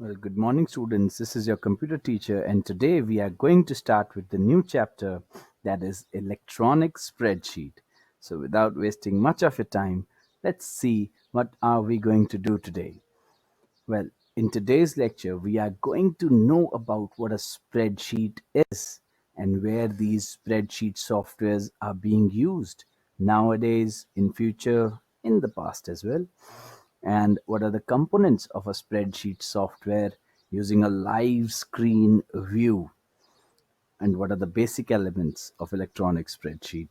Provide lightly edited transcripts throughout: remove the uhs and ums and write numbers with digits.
Well, good morning, students. This is your computer teacher, and today we are going to start with the new chapter that is electronic spreadsheet. So, without wasting much of your time, let's see what are we going to do today. Well, in today's lecture, we are going to know about what a spreadsheet is and where these spreadsheet softwares are being used nowadays, in future, in the past as well, and what are the components of a spreadsheet software using a live screen view, and what are the basic elements of electronic spreadsheet.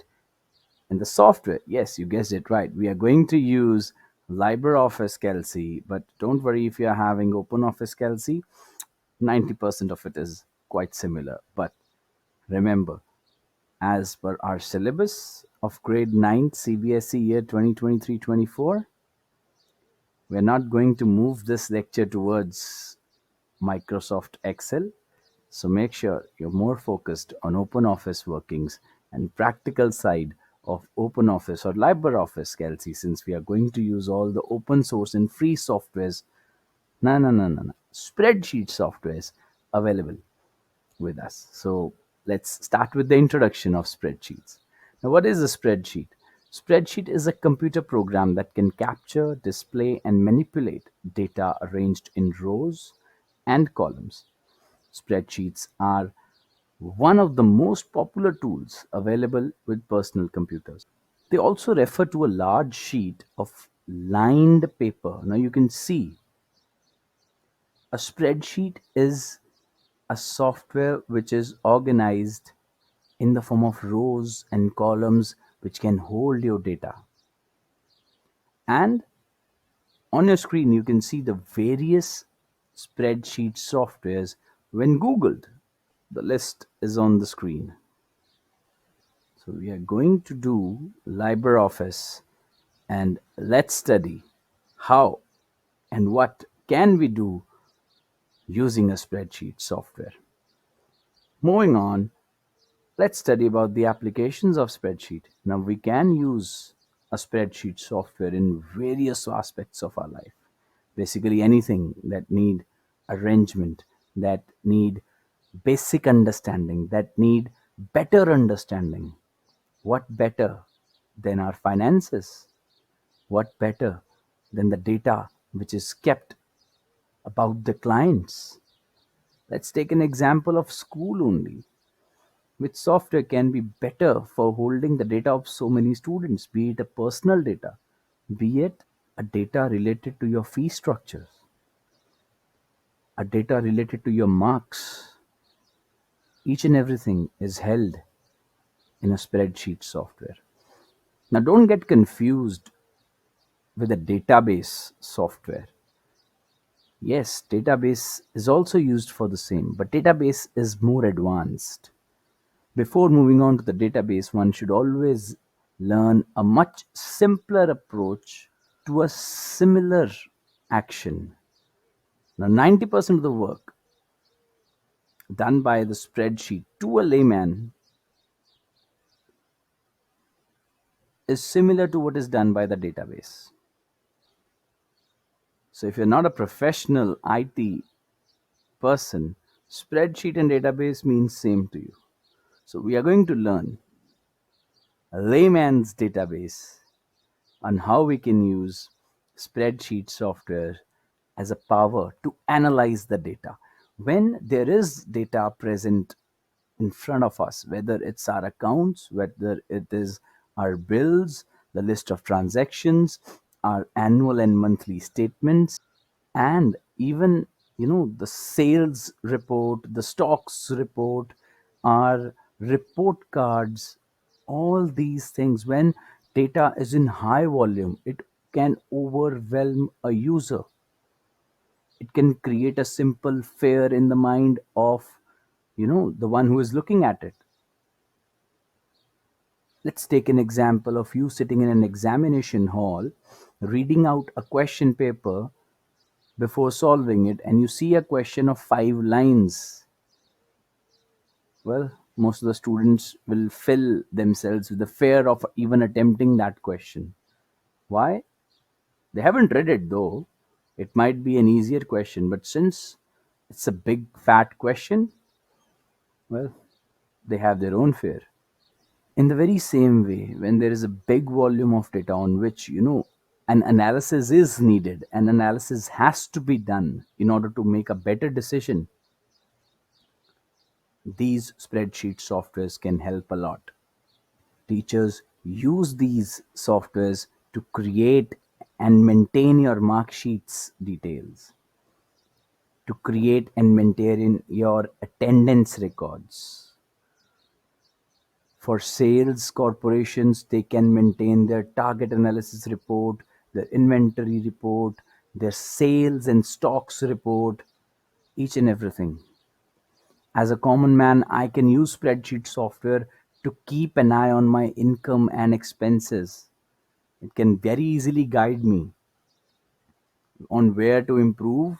And the software, yes, you guessed it right, we are going to use LibreOffice Kelsey, but don't worry if you are having OpenOffice Kelsey, 90% of it is quite similar. But remember, as per our syllabus of grade 9 CBSE year 2023-24, we're not going to move this lecture towards Microsoft Excel. So make sure you're more focused on OpenOffice workings and practical side of OpenOffice or LibreOffice, Kelsey, since we are going to use all the open source and free softwares. No, no, no, no, no. Spreadsheet softwares available with us. So let's start with the introduction of spreadsheets. Now, what is a spreadsheet? Spreadsheet is a computer program that can capture, display, and manipulate data arranged in rows and columns. Spreadsheets are one of the most popular tools available with personal computers. They also refer to a large sheet of lined paper. Now you can see a spreadsheet is a software which is organized in the form of rows and columns which can hold your data. And on your screen, you can see the various spreadsheet softwares when Googled. The list is on the screen. So we are going to do LibreOffice and let's study how and what can we do using a spreadsheet software. Moving on, let's study about the applications of spreadsheet. Now we can use a spreadsheet software in various aspects of our life. Basically anything that need arrangement, that need basic understanding, that need better understanding. What better than our finances? What better than the data which is kept about the clients? Let's take an example of school only. Which software can be better for holding the data of so many students, be it a personal data, be it a data related to your fee structures, a data related to your marks? Each and everything is held in a spreadsheet software. Now, don't get confused with a database software. Yes, database is also used for the same, but database is more advanced. Before moving on to the database, one should always learn a much simpler approach to a similar action. Now, 90% of the work done by the spreadsheet to a layman is similar to what is done by the database. So, if you're not a professional IT person, spreadsheet and database means same to you. So, we are going to learn a layman's database on how we can use spreadsheet software as a power to analyze the data. When there is data present in front of us, whether it's our accounts, whether it is our bills, the list of transactions, our annual and monthly statements, and even the sales report, the stocks report, our report cards, all these things, when data is in high volume, it can overwhelm a user. It can create a simple fear in the mind of the one who is looking at it. Let's take an example of you sitting in an examination hall reading out a question paper before solving it, and you see a question of 5 lines. Well, most of the students will fill themselves with the fear of even attempting that question. Why? They haven't read it though, It might be an easier question, but since it's a big fat question, well, they have their own fear. In the very same way, when there is a big volume of data on which, an analysis is needed, an analysis has to be done in order to make a better decision, these spreadsheet softwares can help a lot. Teachers use these softwares to create and maintain your mark sheets details, to create and maintain your attendance records. For sales corporations, they can maintain their target analysis report, their inventory report, their sales and stocks report, each and everything. As a common man, I can use spreadsheet software to keep an eye on my income and expenses. It can very easily guide me on where to improve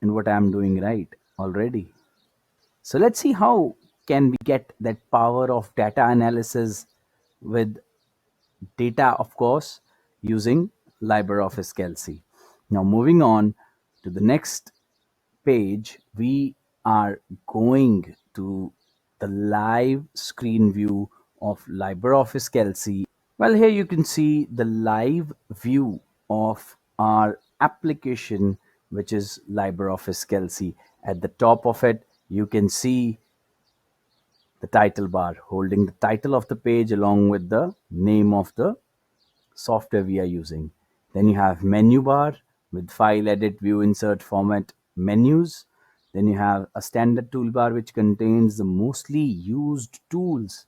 and what I'm doing right already. So let's see how can we get that power of data analysis with data, of course, using LibreOffice Kelsey. Now, moving on to the next page, we are going to the live screen view of LibreOffice Kelsey. Well, here you can see the live view of our application, which is LibreOffice Kelsey. At the top of it, you can see the title bar holding the title of the page along with the name of the software we are using. Then you have menu bar with file, edit, view, insert, format menus. Then you have a standard toolbar which contains the mostly used tools.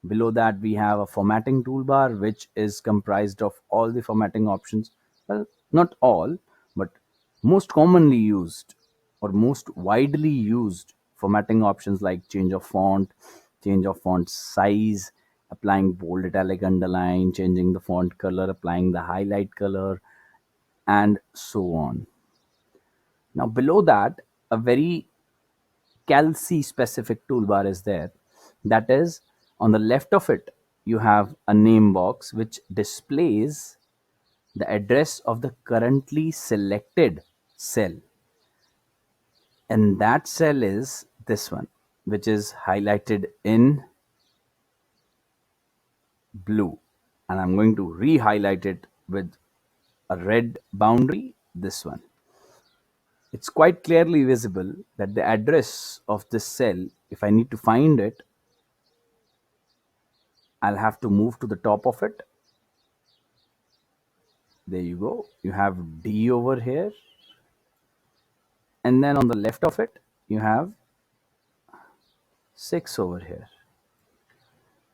Below that, we have a formatting toolbar which is comprised of all the formatting options. Well, not all, but most commonly used or most widely used formatting options like change of font size, applying bold, italic, underline, changing the font color, applying the highlight color, and so on. Now, below that, a very Kelsey specific toolbar is there. That is, on the left of it, you have a name box which displays the address of the currently selected cell. And that cell is this one, which is highlighted in blue. And I'm going to re-highlight it with a red boundary, this one. It's quite clearly visible that the address of this cell, if I need to find it, I'll have to move to the top of it. There you go. You have D over here. And then on the left of it, you have 6 over here.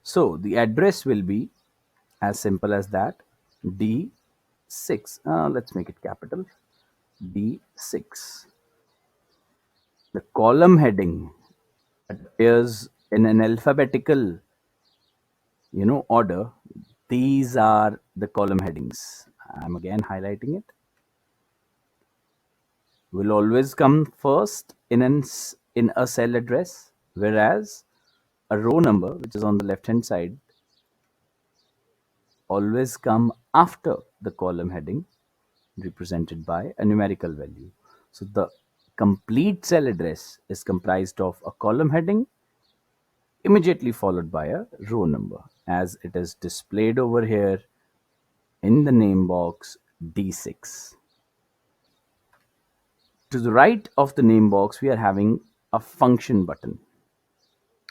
So the address will be as simple as that, D6. Let's make it capital, D6. The column heading that appears in an alphabetical, order. These are the column headings. I'm again highlighting it. Will always come first in a cell address, whereas a row number, which is on the left hand side, always come after the column heading represented by a numerical value. So the complete cell address is comprised of a column heading immediately followed by a row number, as it is displayed over here in the name box D6. To the right of the name box, we are having a function button.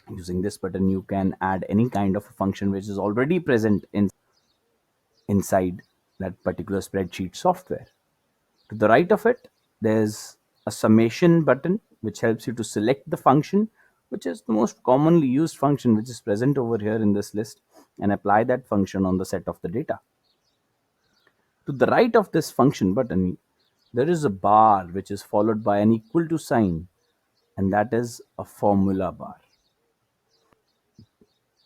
Using this button, you can add any kind of a function which is already present inside that particular spreadsheet software. To the right of it, there's a summation button which helps you to select the function, which is the most commonly used function which is present over here in this list, and apply that function on the set of the data. To the right of this function button, there is a bar which is followed by an equal to sign, and that is a formula bar.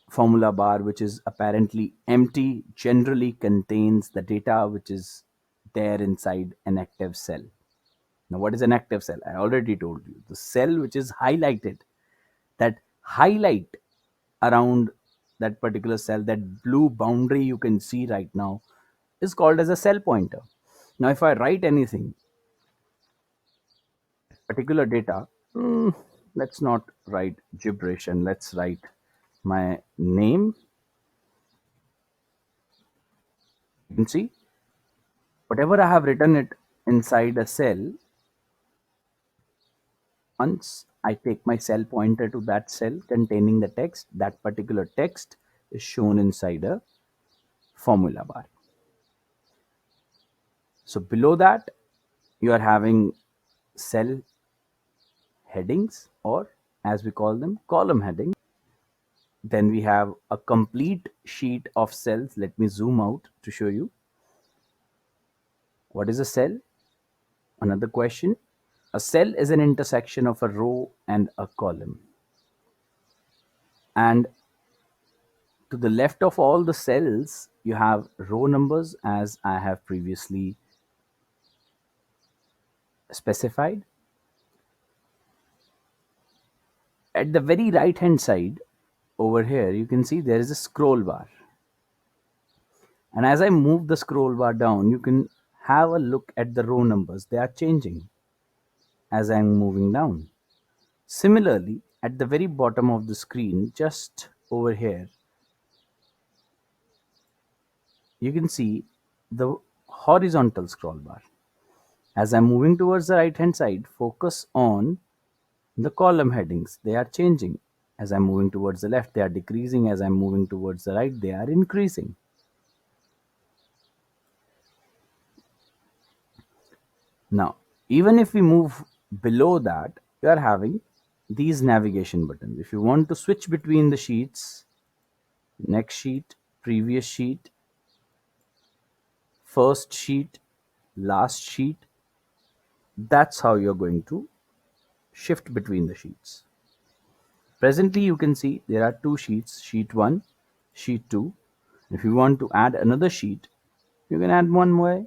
Formula bar, which is apparently empty, generally contains the data which is there inside an active cell. Now, what is an active cell? I already told you. The cell which is highlighted, that highlight around that particular cell, that blue boundary you can see right now, is called as a cell pointer. Now, if I write anything particular data, mm, let's not write gibberish and let's write my name. You can see whatever I have written it inside a cell. Once I take my cell pointer to that cell containing the text, that particular text is shown inside a formula bar. So below that, you are having cell headings, or as we call them, column headings. Then we have a complete sheet of cells. Let me zoom out to show you. What is a cell? Another question. A cell is an intersection of a row and a column. And to the left of all the cells, you have row numbers as I have previously specified. At the very right hand side over here, you can see there is a scroll bar. And as I move the scroll bar down, you can have a look at the row numbers. They are changing as I'm moving down. Similarly, at the very bottom of the screen, just over here, you can see the horizontal scroll bar. As I'm moving towards the right hand side, focus on the column headings. They are changing. As I'm moving towards the left, they are decreasing. As I'm moving towards the right, they are increasing. Now, even if we move below that, you are having these navigation buttons. If you want to switch between the sheets, next sheet, previous sheet, first sheet, last sheet, that's how you're going to shift between the sheets. Presently, you can see there are two sheets, sheet 1, sheet 2. If you want to add another sheet, you can add one more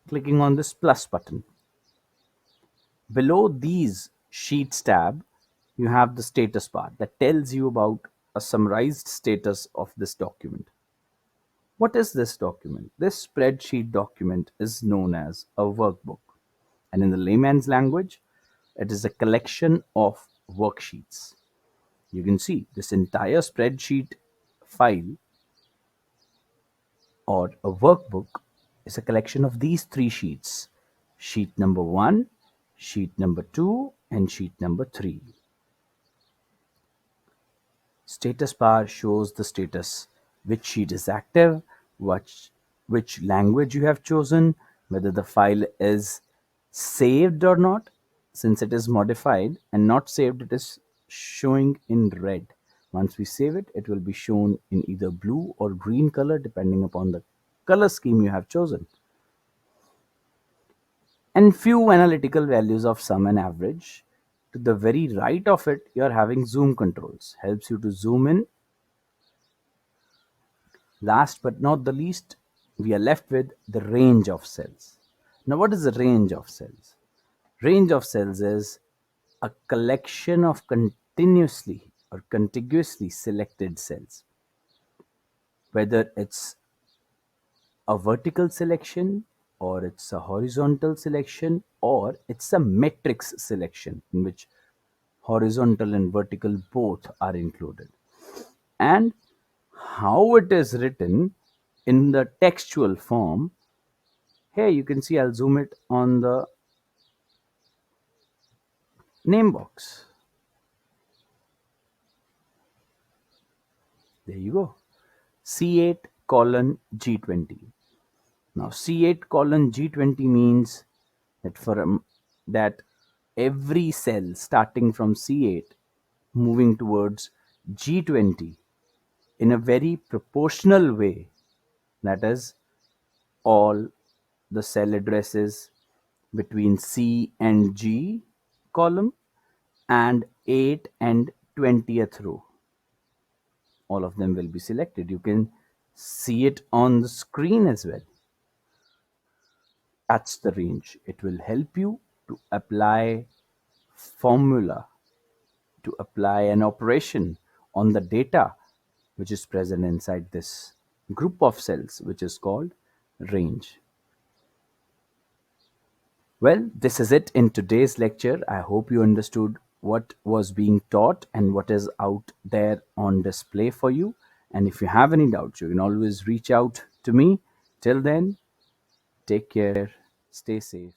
clicking on this plus button. Below these sheets tab, you have the status bar that tells you about a summarized status of this document. What is this document? This spreadsheet document is known as a workbook. And in the layman's language, it is a collection of worksheets. You can see this entire spreadsheet file or a workbook is a collection of these three sheets: sheet number 1, sheet number 2, and sheet number 3. Status bar shows the status, which sheet is active, which language you have chosen, whether the file is saved or not. Since it is modified and not saved, it is showing in red. Once we save it, it will be shown in either blue or green color depending upon the color scheme you have chosen. And few analytical values of sum and average. To the very right of it, you are having zoom controls. Helps you to zoom in. Last but not the least, we are left with the range of cells. Now, what is the range of cells? Range of cells is a collection of continuously or contiguously selected cells. Whether it's a vertical selection, or it's a horizontal selection, or it's a matrix selection in which horizontal and vertical both are included. And how it is written in the textual form, here you can see, I'll zoom it on the name box. There you go. C8 colon G20. Now C8 colon G20 means that that every cell starting from C8 moving towards G20 in a very proportional way, that is, all the cell addresses between C and G column and 8 and 20th row, all of them will be selected. You can see it on the screen as well. That's the range. It will help you to apply formula, to apply an operation on the data which is present inside this group of cells, which is called range. Well, this is it in today's lecture. I hope you understood what was being taught and what is out there on display for you. And if you have any doubts, you can always reach out to me. Till then, take care, stay safe.